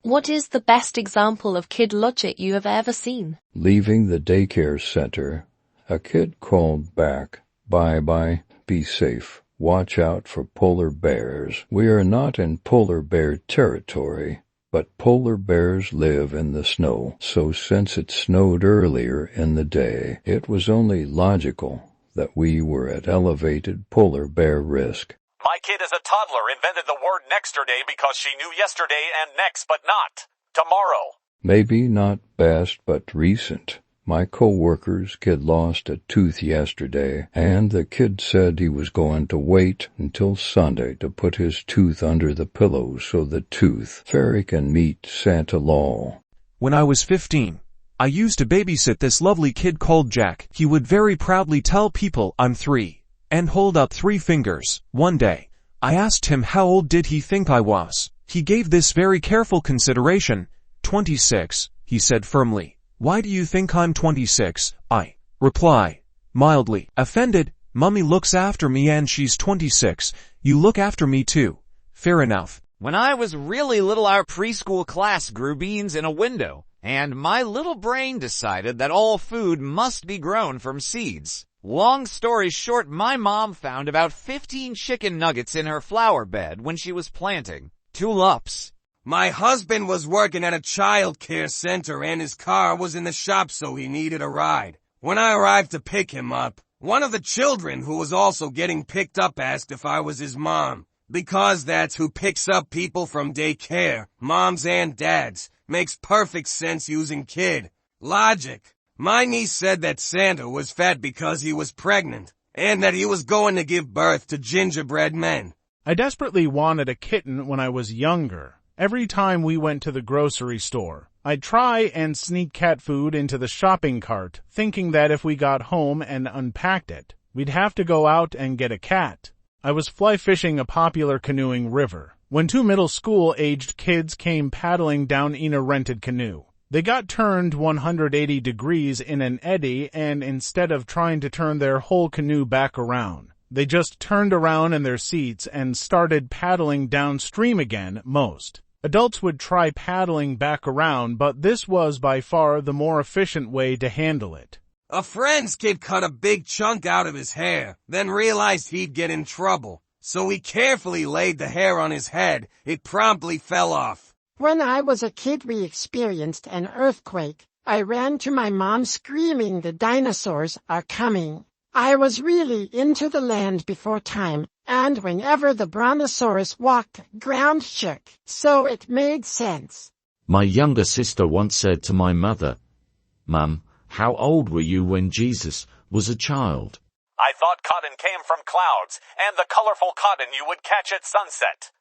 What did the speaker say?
What is the best example of kid logic you have ever seen? Leaving the daycare center, a kid called back, "Bye-bye, be safe. Watch out for polar bears. We are not in polar bear territory, but polar bears live in the snow. So since it snowed earlier in the day, it was only logical that we were at elevated polar bear risk." My kid is a toddler invented the word nexterday because she knew yesterday and next but not tomorrow. Maybe not best but recent. My co-worker's kid lost a tooth yesterday, and the kid said he was going to wait until Sunday to put his tooth under the pillow so the tooth fairy can meet Santa Law. When I was 15, I used to babysit this lovely kid called Jack. He would very proudly tell people I'm 3 and hold up 3 fingers. One day, I asked him how old did he think I was. He gave this very careful consideration. 26, he said firmly. Why do you think I'm 26? I reply, mildly offended. Mummy looks after me and she's 26. You look after me too. Fair enough. When I was really little, our preschool class grew beans in a window, and my little brain decided that all food must be grown from seeds. Long story short, my mom found about 15 chicken nuggets in her flower bed when she was planting tulips. My husband was working at a child care center and his car was in the shop, so he needed a ride. When I arrived to pick him up, one of the children who was also getting picked up asked if I was his mom. Because that's who picks up people from daycare, moms and dads. Makes perfect sense using kid logic. My niece said that Santa was fat because he was pregnant, and that he was going to give birth to gingerbread men. I desperately wanted a kitten when I was younger. Every time we went to the grocery store, I'd try and sneak cat food into the shopping cart, thinking that if we got home and unpacked it, we'd have to go out and get a cat. I was fly fishing a popular canoeing river when 2 middle school-aged kids came paddling down in a rented canoe. They got turned 180 degrees in an eddy, and instead of trying to turn their whole canoe back around, they just turned around in their seats and started paddling downstream again. Most adults would try paddling back around, but this was by far the more efficient way to handle it. A friend's kid cut a big chunk out of his hair, then realized he'd get in trouble. So he carefully laid the hair on his head. It promptly fell off. When I was a kid, we experienced an earthquake. I ran to my mom screaming, "The dinosaurs are coming." I was really into the land before time, and whenever the brontosaurus walked, ground shook, so it made sense. My younger sister once said to my mother, "Mum, how old were you when Jesus was a child?" I thought cotton came from clouds, and the colorful cotton you would catch at sunset.